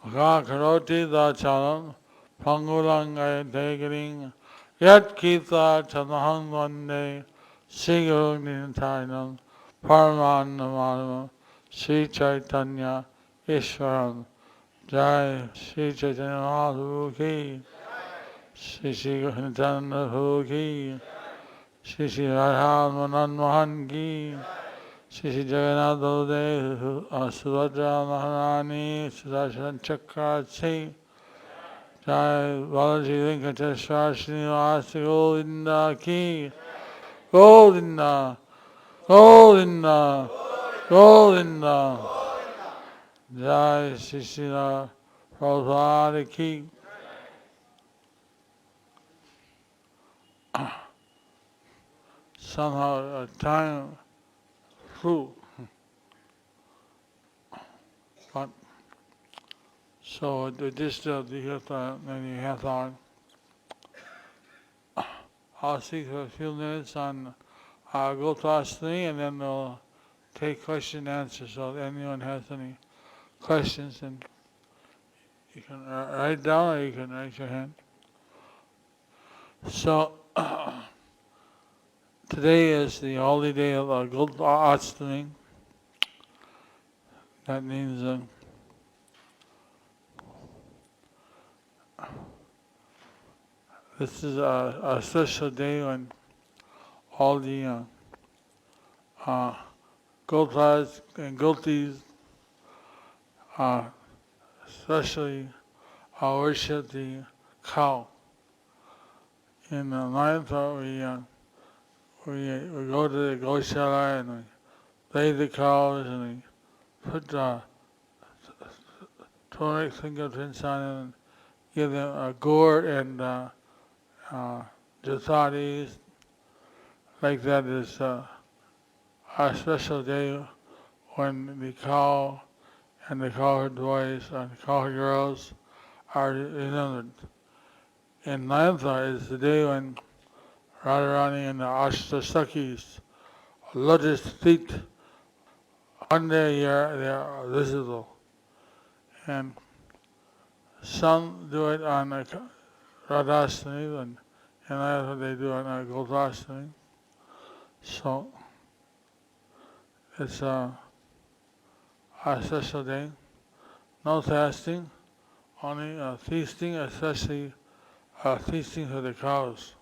Karoti dacharam pangulangay degaring yat kita chanahang vande Sigur Nintainam Paramanam Sri Chaitanya Ishwaram Jai Sri Chaitanya Mahaprabhu ki Sri Sri Nityananda ki Sri Sri Radha Manan Mohan ki Sri Sri Jagannath Baladev Subhadra Maharani Sudarshan Chakrachi Jai Balaji Venkateshwar Srinivasa Govinda ki Govinda Govinda Govinda Jai Shri Srila Prabhupada ki somehow time flew. But so with this the Hekathon, I'll speak for a few minutes on Gopastami and then we'll take question and answer. So if anyone has any questions, then you can write down or you can raise your hand. So today is the holy day of Gopastami. That means this is a special day when all the Gopas and Gopis especially worship the cow. In Mayapur we go to the Goshala and we bathe the cows and we put turmeric fingerprints on them and give them a gourd and jasatis. Like that is a special day when the cow and the cowherd boys and the cowherd girls are remembered. And Nayantha is the day when Radharani and the Ashtasakis, lotus feet, one day a year they are visible. And some do it on Radhastami and Nayantha they do it on Gopastami. So it's a special day. No fasting, only feasting, especially feasting for the cows.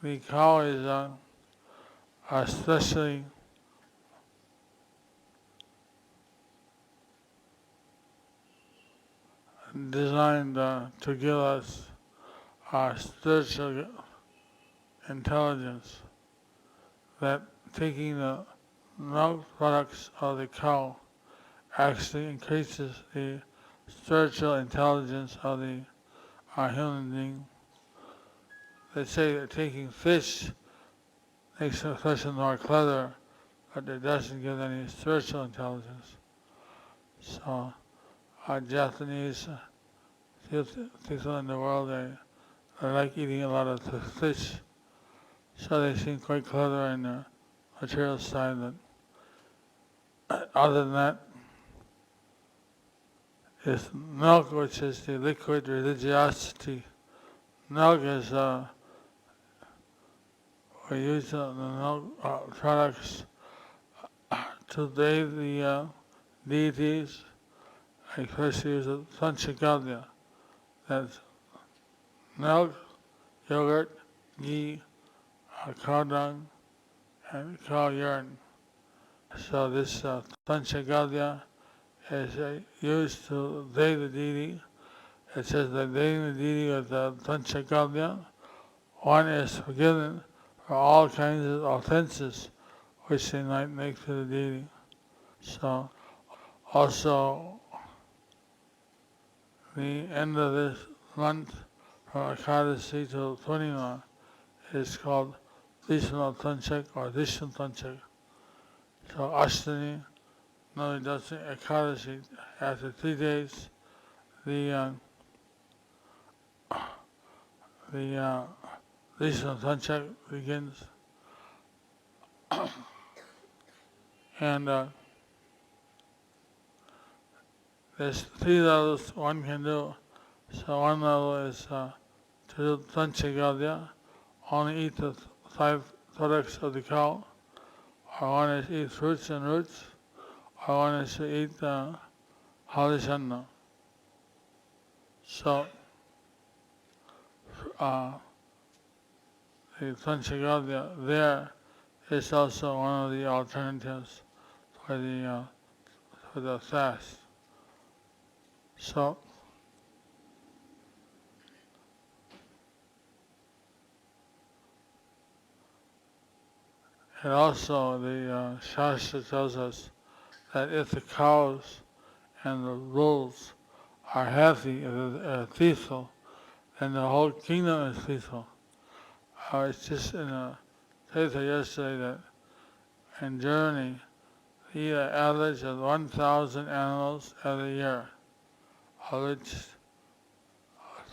The cow is especially designed to give us spiritual intelligence, that taking the milk products of the cow actually increases the spiritual intelligence of the human being. They say that taking fish makes a person more clever, but it doesn't give any spiritual intelligence. So Japanese people in the world, they like eating a lot of fish, so they seem quite clever in the material side. But other than that, is milk, which is the liquid religiosity. Milk is, we use the milk products to bathe the deities. I first use the Panchakalya. That's milk, yogurt, ghee, cow dung, and cow urine. So this Panchakalya is used to bathe the deity. It says that bathing the deity with Panchakalya, one is forgiven for all kinds of offenses which they might make to the deity. So also the end of this month from Ekadasi to Purnima is called Vishnu Tanchak or Vishnu Tanchak. So Ashtani, no, it doesn't, Ekadasi, after 3 days, the Vishnu Tanchak begins. And there's 3 levels one can do. So one level is to do Sanchagadya, only eat the 5 products of the cow, or one is eat fruits and roots, or one is to eat Halishanna. So the Sanchagadya there is also one of the alternatives for the fast. So and also the Shastra tells us that if the cows and the bulls are happy, peaceful, then the whole kingdom is peaceful. I was just in a paper yesterday that in Germany, they eat an average of 1,000 animals every year, of which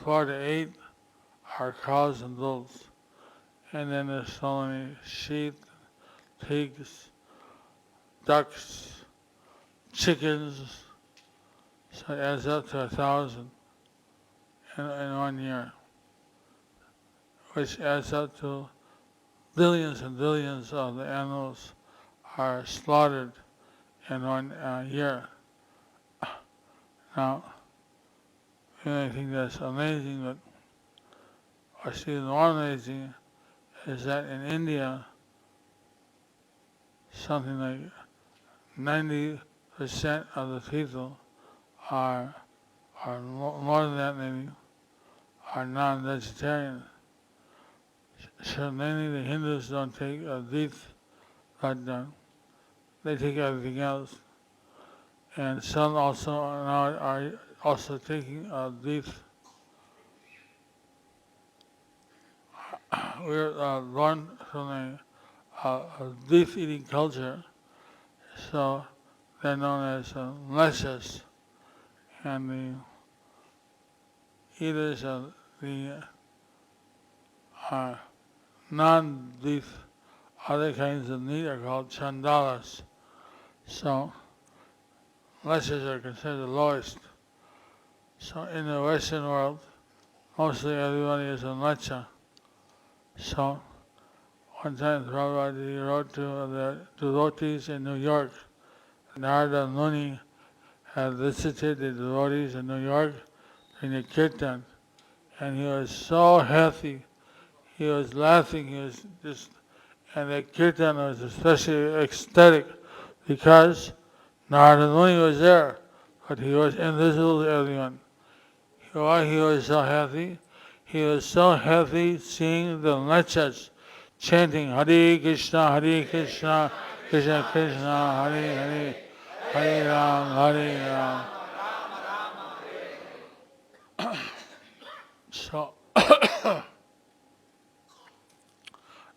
4 to 8 are cows and bulls. And then there's so many sheep, pigs, ducks, chickens, so it adds up to 1,000 in 1 year, which adds up to billions and billions of the animals are slaughtered in 1 year. Now, you may think that's amazing, but what's even more amazing is that in India, something like 90% of the people are more than that maybe, are non-vegetarian. So mainly the Hindus don't take beef, but they take everything else. And some also now are also taking beef. We're born from a beef-eating culture, so they're known as leshas, and the eaters of the non-beef, other kinds of meat are called chandalas. So leshas are considered the lowest. So in the Western world, mostly everybody is a lecha. So one time Prabhupada wrote to the devotees in New York. Narada Muni had visited the devotees in New York during the kirtan, and he was so happy. He was laughing. He was just, and the kirtan was especially ecstatic because Narada Muni was there, but he was invisible to everyone. Why he was so happy? He was so happy seeing the lechas chanting Hare Krishna, Krishna Krishna, Hare Hare, Hare Ram, Hare Ram. So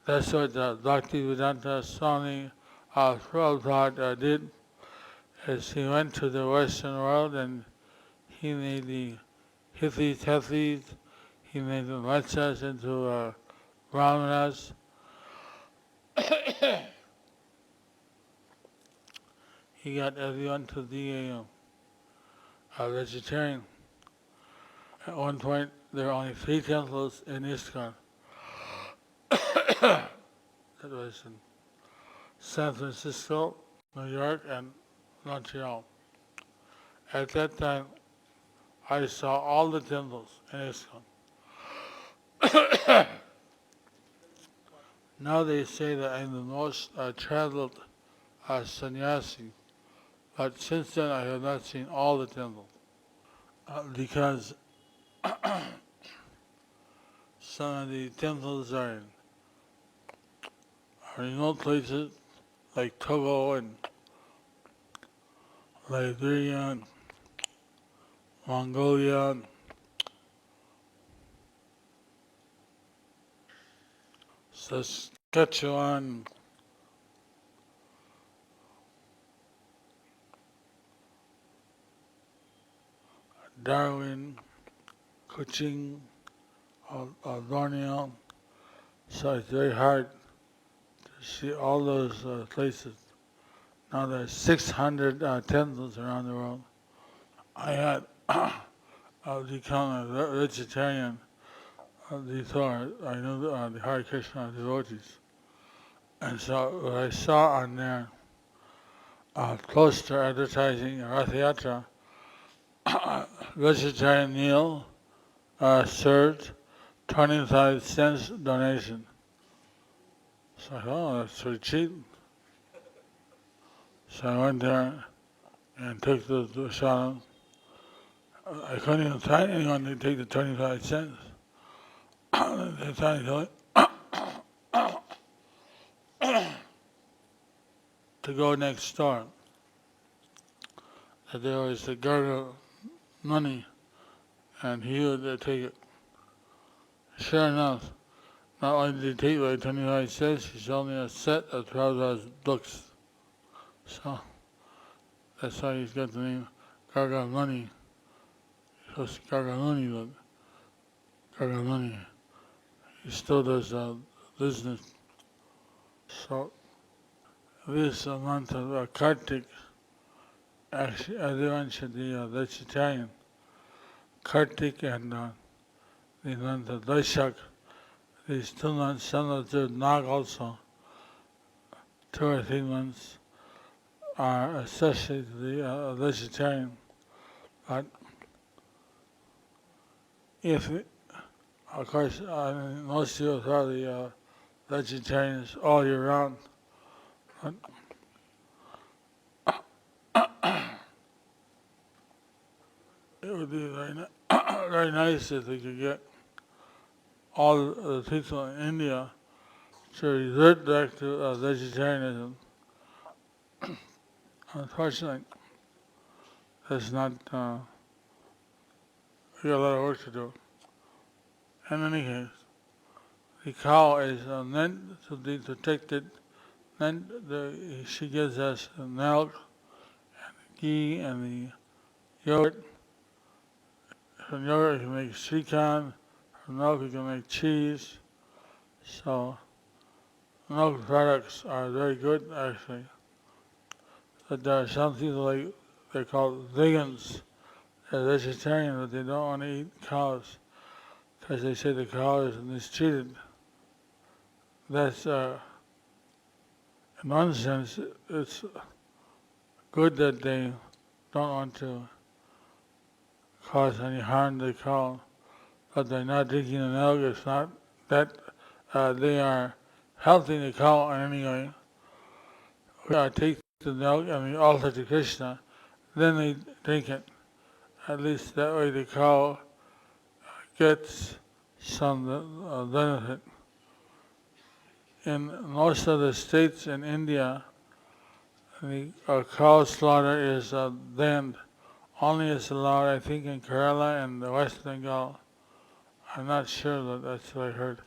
that's what Bhaktivedanta Swami Prabhupada did. Is he went to the Western world and he made the hippies, he made the lechas into brahmanas. He got everyone to be a vegetarian. At one point, there were only 3 temples in ISKCON. That was in San Francisco, New York, and Montreal. At that time, I saw all the temples in ISKCON. Now they say that I'm the most traveled sannyasi, but since then I have not seen all the temples because some of the temples are in remote places like Togo and Liberia and Mongolia and Saskatchewan, Darwin, Kuching, Borneo. So it's very hard to see all those places. Now there's 600 temples around the world. I had become a vegetarian before I knew the Hare Krishna devotees. And so what I saw on their poster advertising Rath Yatra, vegetarian meal served, 25 cents donation. So I thought, oh, that's pretty cheap. So I went there and took the shot. I couldn't even find anyone to take the 25 cents. They tried to go next door. That there was the gargle money, and he would take it. Sure enough, not only did he take like 25 cents, he sold me a set of 12 books. So that's why he's got the name Gargle Money. It's Gargle Money, but Gargle Money. He still does business. So this month of Kartik, actually everyone should be vegetarian. Kartik and the month of Vaishak, these 2 months, some of the Nag also, 2 or 3 months are associated to the vegetarian. But if, of course, most people are probably vegetarians all year round. But it would be very nice if we could get all the people in India to revert back to vegetarianism. Unfortunately, that's not, we got a lot of work to do. In any case, the cow is meant to be protected, she gives us the milk, ghee, and the yogurt. From yogurt you can make shrikand, from milk you can make cheese. So milk products are very good actually. But there are some people like, they're called vegans, they're vegetarian, but they don't want to eat cows because they say the cow is mistreated. That's, in one sense, it's good that they don't want to cause any harm to the cow, but they're not drinking the milk. It's not that they are helping the cow in any way. We take the milk and we offer it to Krishna, then they drink it. At least that way the cow gets some benefit. In most of the states in India, the cow slaughter is banned. Only is allowed, I think, in Kerala and the West Bengal. I'm not sure, but that's what I heard.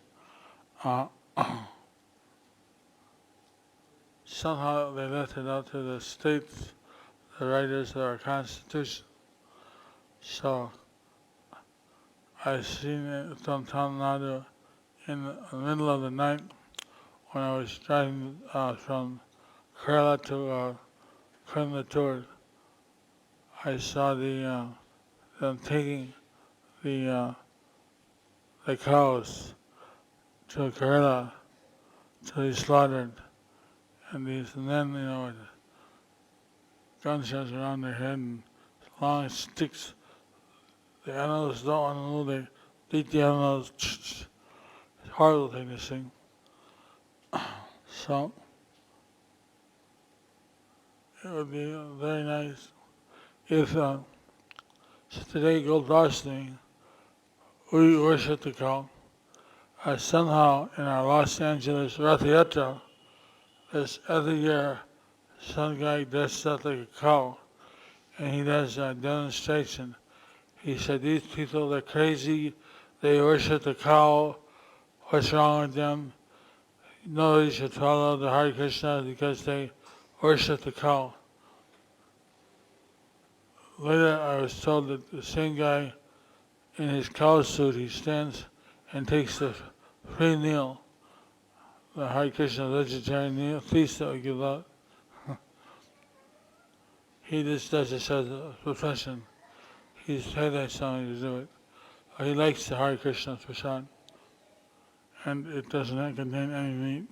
Somehow they left it up to the states, the writers of our Constitution. So I've seen it from Tamil Nadu in the middle of the night when I was driving from Kerala to Coimbatore. I saw them taking the cows to Kerala to be slaughtered, and these men, with gunshots around their head and long sticks. The animals don't want to move, they beat the animals. It's a horrible thing to see. So it would be very nice if today Gopastami, we worship the cow. Somehow in our Los Angeles Rath Yatra, there's every year some guy dressed up like a cow, and he does a demonstration. He said, these people, they're crazy, they worship the cow, what's wrong with them? Nobody should follow the Hare Krishna because they worship the cow. Later I was told that the same guy in his cow suit, he stands and takes the free meal, the Hare Krishna vegetarian meal, feast that we give out. He just does this as a profession. he's had something to do it. He likes the Hare Krishna prasad, and it does not contain any meat.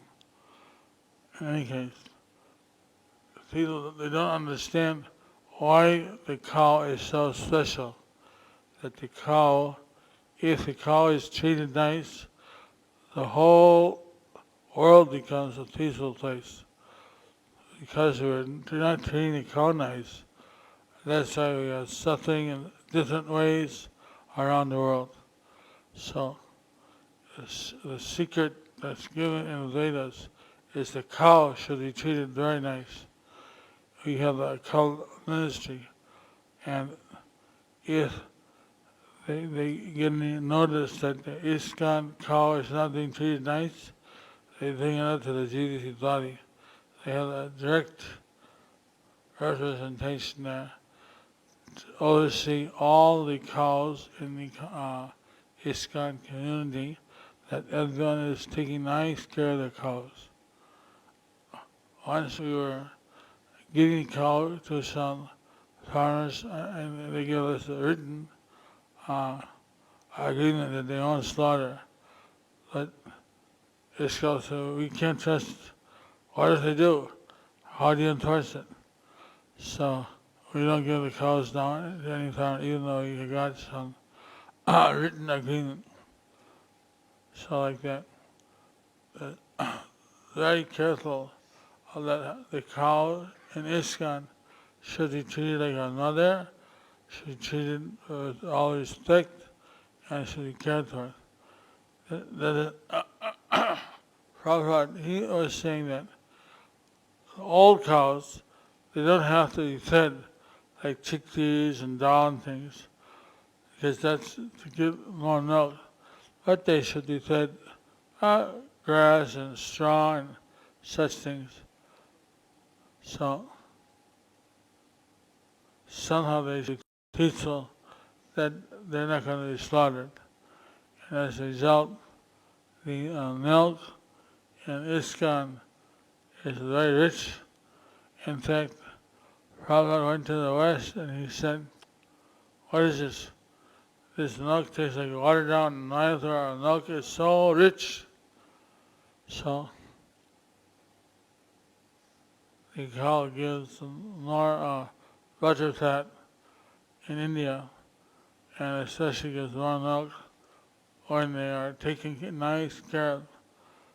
In any case, people, they don't understand why the cow is so special. That the cow, if the cow is treated nice, the whole world becomes a peaceful place. Because we're not treating the cow nice, that's why we are suffering in different ways around the world. So, the secret that's given in the Vedas is the cow should be treated very nice. We have a cow ministry, and if they get any notice that the ISKCON cow is not being treated nice, they bring it up to the GDC body. They have a direct representation there to oversee all the cows in the ISKCON community, that everyone is taking nice care of their cows. Once we were giving cow to some farmers, and they gave us a written agreement that they won't slaughter. But ISKCON said, we can't trust. What if they do? How do you enforce it? So we don't give the cows down to any farmer, even though you got some written agreement. So like that. Very careful that the cow in ISKCON should be treated like a mother, should be treated with all respect, and should be cared for. Prabhupada, he was saying that old cows, they don't have to be fed like chickpeas and dal and things, because that's to give more milk. But they should be fed grass and straw and such things. So somehow they should be peaceful that they're not going to be slaughtered. And as a result, the milk in ISKCON is very rich. In fact, Prabhupada went to the West and he said, what is this? This milk tastes like watered down milk, or our milk is so rich. So the cow gives more butter fat in India, and especially gives more milk when they are taking nice care of.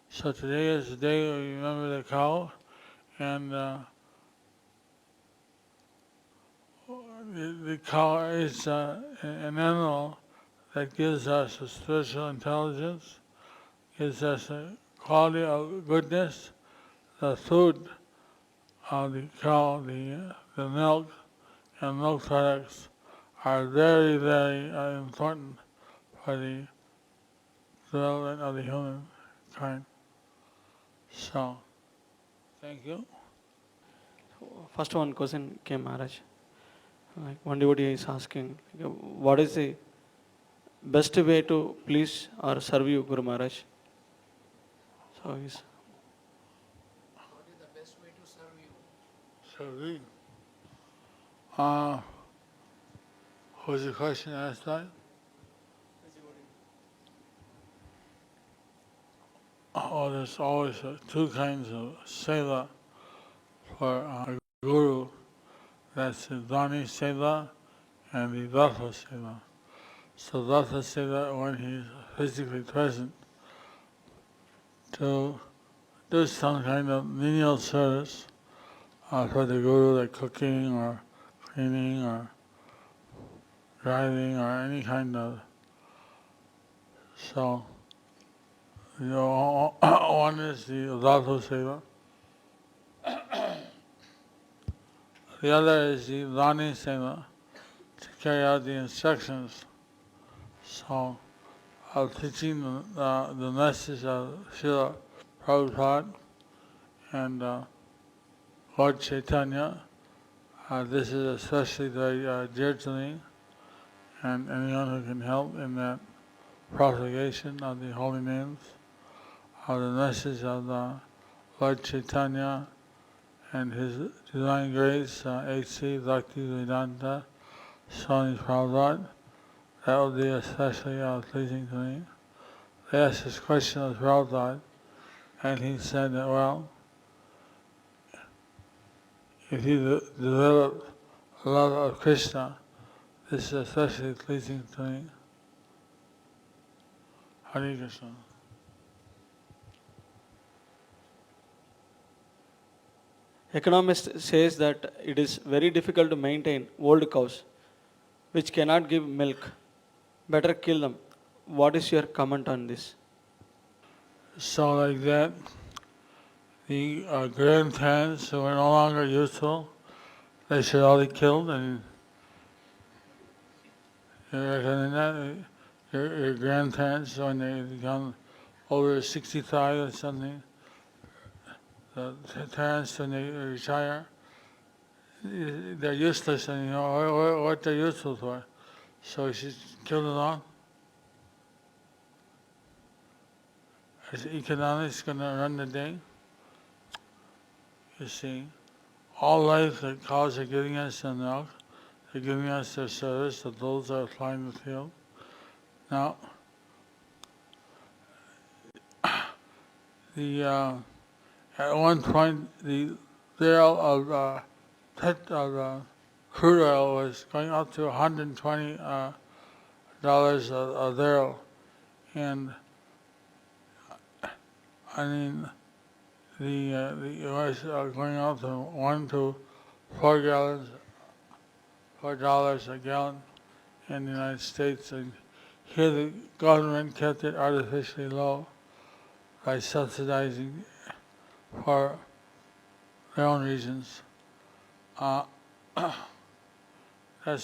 So today is the day we remember the cow, and the cow is an animal that gives us a spiritual intelligence, gives us a quality of goodness. The food of the cow, the milk and milk products are very, very important for the development of the humankind. So, thank you. First one question came, Maharaj. Like one devotee is asking, what is the best way to please or serve you, Guru Maharaj? So he's... What is the best way to serve you? Serve. Who's the question asked that? Oh, there's always two kinds of seva for a guru. That's the Dani seva and the Vatha seva. So Vatha seva, when he's physically present, to do some kind of menial service for the guru, like cooking or cleaning or driving or any kind of. So, one is the Vatha seva. The other is the Vani seva, to carry out the instructions. So, teaching the message of Srila Prabhupada and Lord Chaitanya. This is especially very dear to me, and anyone who can help in that propagation of the holy names, of the message of the Lord Chaitanya and His Divine Grace, a.c.bhaktivedanta, Swami Prabhupada, that would be especially pleasing to me. They asked this question of Prabhupada, and he said that, well, if you develop love of Krishna, this is especially pleasing to me. Hare Krishna. Economist says that it is very difficult to maintain old cows which cannot give milk. Better kill them. What is your comment on this? So like that, the grandparents who are no longer useful, they should all be killed, and you recommend that? Your grandparents, when they become over 65 or something, the parents, when they retire, they're useless, and you know what they're useful for. So you should kill them all. Is economics going to run the day? You see, all life the cows are giving us the milk, they're giving us their service, the bulls are plying the field. Now, at one point, the barrel of crude oil was going up to $120 a barrel, and I mean the US are going up to $4 a gallon in the United States, and here the government kept it artificially low by subsidizing for their own reasons. That's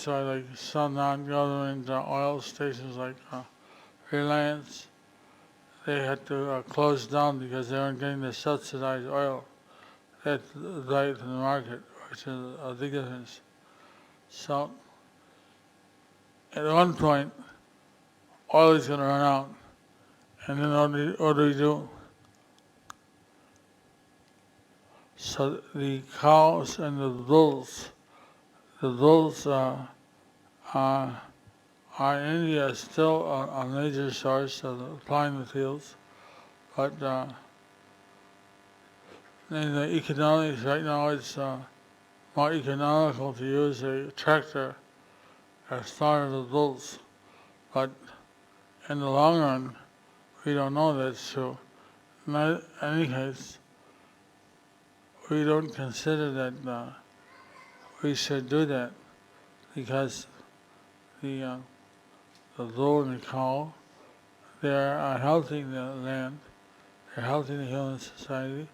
why, like some non-government oil stations like Reliance, they had to close down because they weren't getting the subsidized oil at right in the market, which is a big difference. So, at one point, oil is going to run out, and then what do we do? So the cows and the bulls are in India still a major source of applying the fields, but in the economics right now it's more economical to use a tractor as far as the bulls, but in the long run we don't know that's true. In any case, we don't consider that we should do that because the bull and the cow, they are helping the land, they're helping the human society,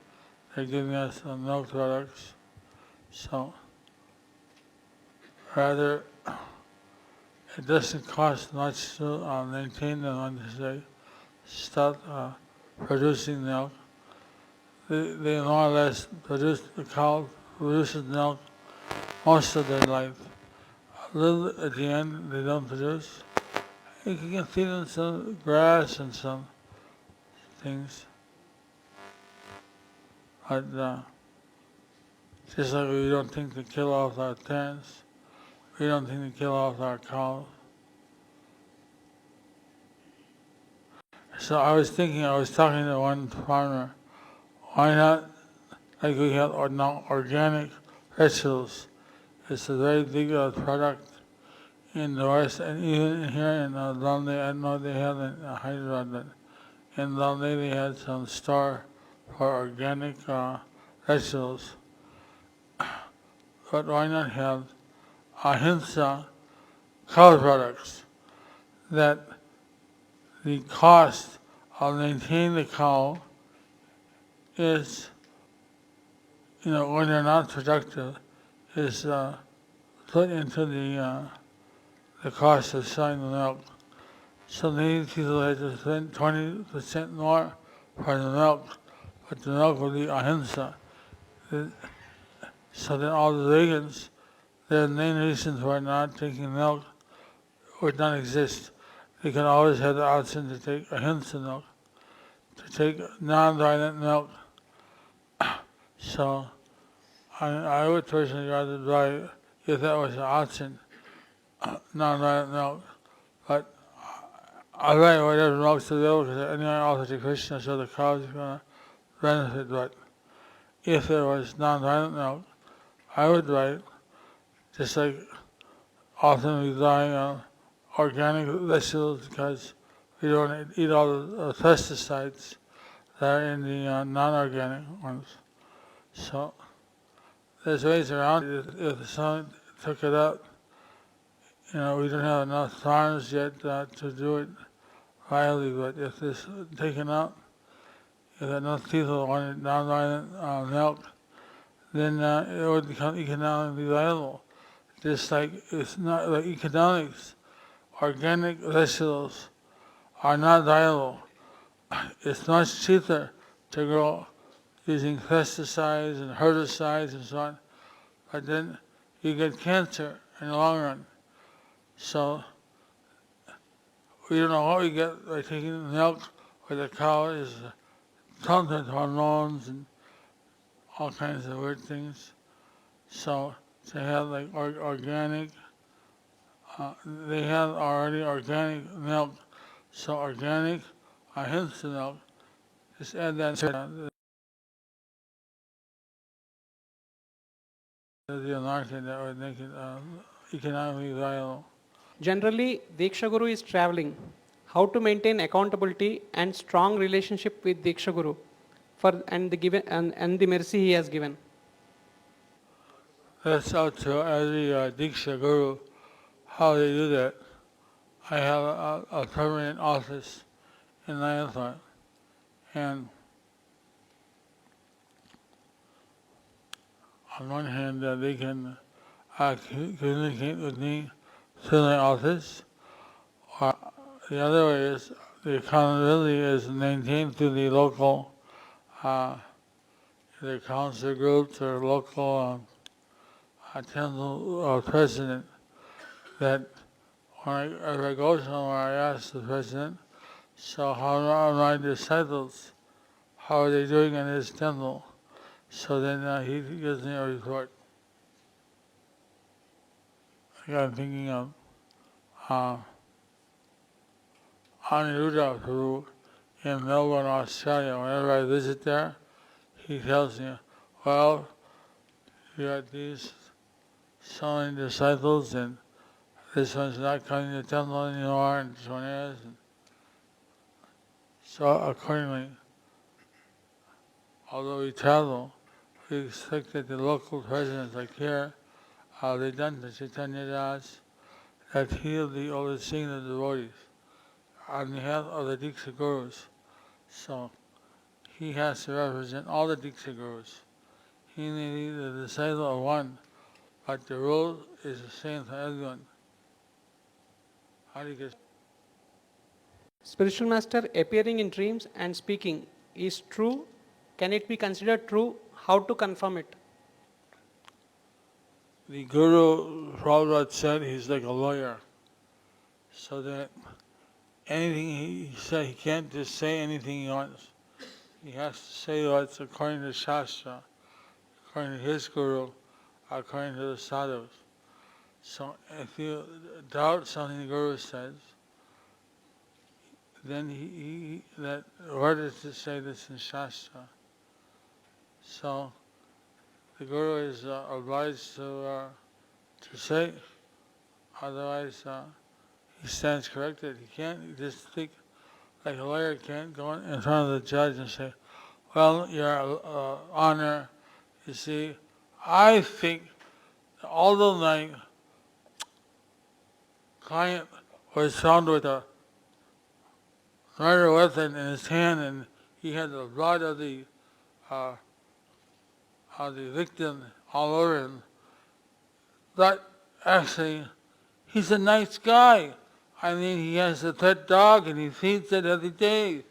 they're giving us milk products. So, rather, it doesn't cost much to maintain them on this day. Stop producing milk. They more or less the cow produces milk most of their life. A little at the end they don't produce. You can feed them some grass and some things. But just like we don't think to kill off our parents, we don't think to kill off our cows. So I was talking to one farmer, why not, like we have now organic vegetables. It's a very big product in the West, and even here in Bombay, I know they have it in Hyderabad, but in Bombay they had some store for organic vegetables. But why not have ahimsa cow products that the cost of maintaining the cow is, when they're not productive, is put into the cost of selling the milk. So many people had to spend 20% more for the milk, but the milk would be ahimsa. So then all the vegans, their main reasons for not taking milk would not exist. They can always have the option to take ahimsa milk, to take non-violent milk. So I would personally rather buy, if that was an option, non-violent milk. But I write whatever milk's available because any offer to Krishna so the cows are going to benefit. But if there was non-violent milk, I would write, just like often we buy organic vegetables because we don't eat all the pesticides that are in the non-organic ones. So there's ways around it. If someone took it up, we don't have enough farms yet to do it widely, but if this taken up, if enough people wanted non-violent milk, then it would become economically viable. Just like it's not like economics, organic vegetables are not viable. It's much cheaper to grow using pesticides and herbicides and so on, but then you get cancer in the long run. So we don't know what we get by taking milk where the cow is tons of hormones and all kinds of weird things. So they have like organic, they have already organic milk. So organic, ahimsa milk, just add that to the market that would make it economically viable. Generally, Diksha Guru is traveling. How to maintain accountability and strong relationship with Diksha Guru and the mercy he has given. That's up to every Diksha Guru how they do that. I have a permanent office in Hyderabad, and on one hand they can communicate with me through my office, or the other way is the accountability is maintained through the local either council groups or local temple president, that when I go somewhere I ask the president, so how are my disciples? How are they doing in his temple? So then he gives me a report. I'm thinking of Aniruddha Prabhu in Melbourne, Australia. Whenever I visit there, he tells me, well, you got these so many disciples, and this one's not coming to the temple anymore, and this one is. And so accordingly, although we travel, we expect that the local presidents, like here, Vedanta Chaitanya Das, that he'll be overseeing the devotees on behalf of the Diksha Gurus. So he has to represent all the Diksha Gurus. He may be the disciple of one, but the rule is the same for everyone. How do you get? Spiritual master appearing in dreams and speaking is true. Can it be considered true? How to confirm it? The Guru Prabhupada said he's like a lawyer, so that anything he said, he can't just say anything he wants. He has to say what's according to Shastra, according to his Guru, according to the sadhus. So if you doubt something the Guru says, then where does it say this in Shastra? So the Guru is obliged to say, otherwise he stands corrected. He can't just think, like a lawyer can't go in front of the judge and say, well, Your Honor, you see, I think although my client was found with a murder weapon in his hand and he had the blood of the victim all over him, but actually he's a nice guy. I mean, he has a pet dog and he feeds it every day.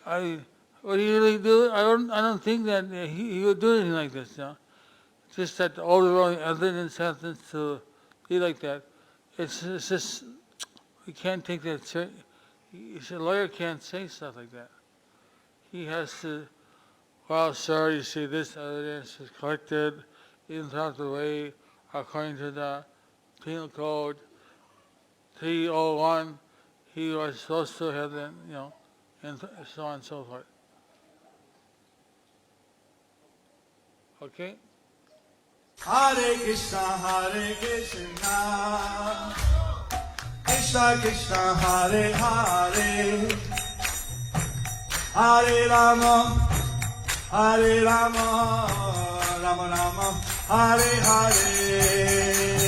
What do you really do? I don't think that he would do anything like this. Just that the overwhelming evidence happens to be like that. It's just we can't take that serious. A lawyer can't say stuff like that. He has to. Well, sir, you see, this evidence is collected in the proper way according to the penal code. T01, he was supposed to have been, and so on and so forth. Okay? Hare Krishna, Krishna Krishna, Hare Hare, Hare Rama, Rama Rama, Hare Hare.